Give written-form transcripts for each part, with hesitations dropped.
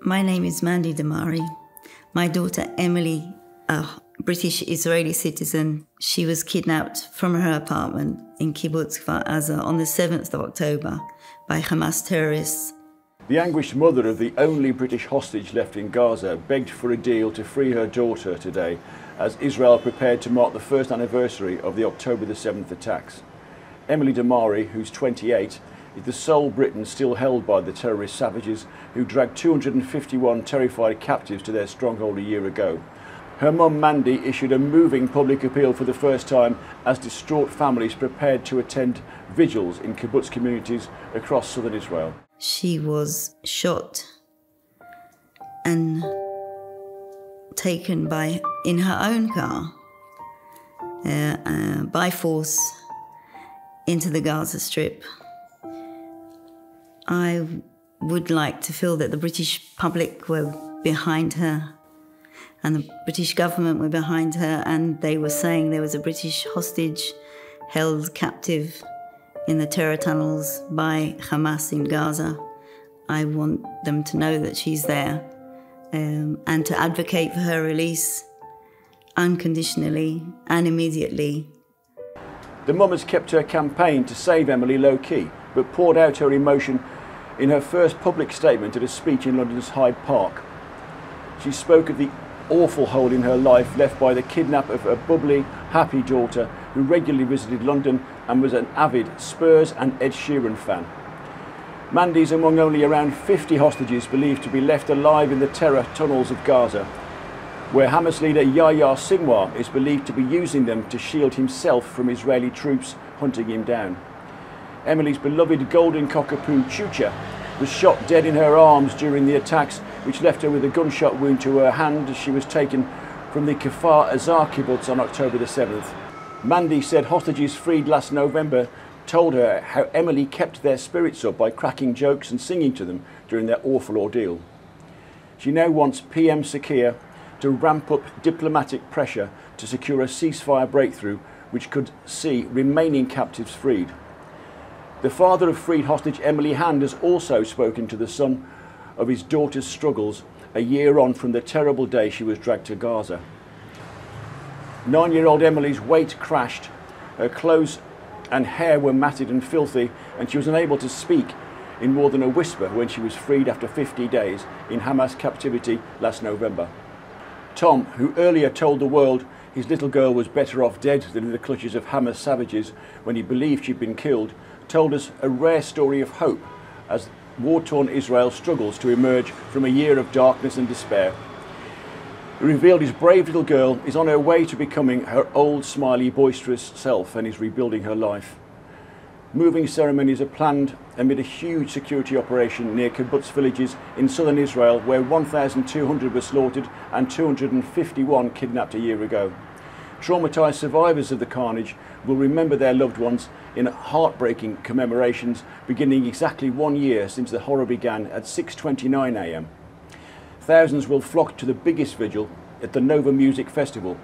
My name is Mandy Damari. My daughter Emily, a British Israeli citizen, she was kidnapped from her apartment in Kibbutz Kfar Aza on the 7th of October by Hamas terrorists. The anguished mother of the only British hostage left in Gaza begged for a deal to free her daughter today as Israel prepared to mark the first anniversary of the October the 7th attacks. Emily Damari, who's 28, is the sole Briton still held by the terrorist savages who dragged 251 terrified captives to their stronghold a year ago. Her mum Mandy issued a moving public appeal for the first time as distraught families prepared to attend vigils in kibbutz communities across southern Israel. She was shot and taken in her own car by force into the Gaza Strip. I would like to feel that the British public were behind her and the British government were behind her, and they were saying there was a British hostage held captive in the terror tunnels by Hamas in Gaza. I want them to know that she's there and to advocate for her release unconditionally and immediately. The mum has kept her campaign to save Emily low-key, but poured out her emotion in her first public statement at a speech in London's Hyde Park. She spoke of the awful hole in her life left by the kidnap of a bubbly, happy daughter who regularly visited London and was an avid Spurs and Ed Sheeran fan. Mandy's among only around 50 hostages believed to be left alive in the terror tunnels of Gaza, where Hamas leader Yahya Sinwar is believed to be using them to shield himself from Israeli troops hunting him down. Emily's beloved golden cockapoo Chucha was shot dead in her arms during the attacks, which left her with a gunshot wound to her hand as she was taken from the Kfar Aza kibbutz on October the 7th. Mandy said hostages freed last November told her how Emily kept their spirits up by cracking jokes and singing to them during their awful ordeal. She now wants PM Keir to ramp up diplomatic pressure to secure a ceasefire breakthrough which could see remaining captives freed. The father of freed hostage Emily Hand has also spoken to the son of his daughter's struggles a year on from the terrible day she was dragged to Gaza. 9-year-old Emily's weight crashed, her clothes and hair were matted and filthy, and she was unable to speak in more than a whisper when she was freed after 50 days in Hamas captivity last November. Tom, who earlier told the world his little girl was better off dead than in the clutches of Hamas savages when he believed she'd been killed, told us a rare story of hope as war-torn Israel struggles to emerge from a year of darkness and despair. He revealed his brave little girl is on her way to becoming her old, smiley, boisterous self and is rebuilding her life. Moving ceremonies are planned amid a huge security operation near kibbutz villages in southern Israel where 1,200 were slaughtered and 251 kidnapped a year ago. Traumatised survivors of the carnage will remember their loved ones in heartbreaking commemorations beginning exactly 1 year since the horror began at 6:29 a.m. Thousands will flock to the biggest vigil at the Nova Music Festival,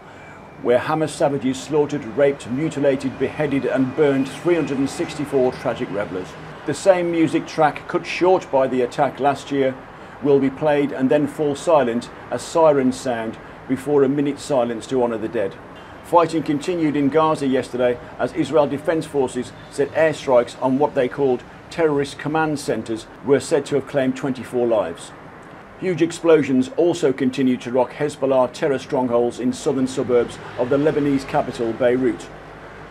where Hamas savages slaughtered, raped, mutilated, beheaded and burned 364 tragic rebels. The same music track cut short by the attack last year will be played and then fall silent as sirens sound before a minute's silence to honour the dead. Fighting continued in Gaza yesterday as Israel Defence Forces said airstrikes on what they called terrorist command centres were said to have claimed 24 lives. Huge explosions also continued to rock Hezbollah terror strongholds in southern suburbs of the Lebanese capital Beirut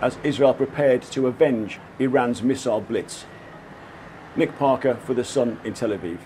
as Israel prepared to avenge Iran's missile blitz. Nick Parker for The Sun in Tel Aviv.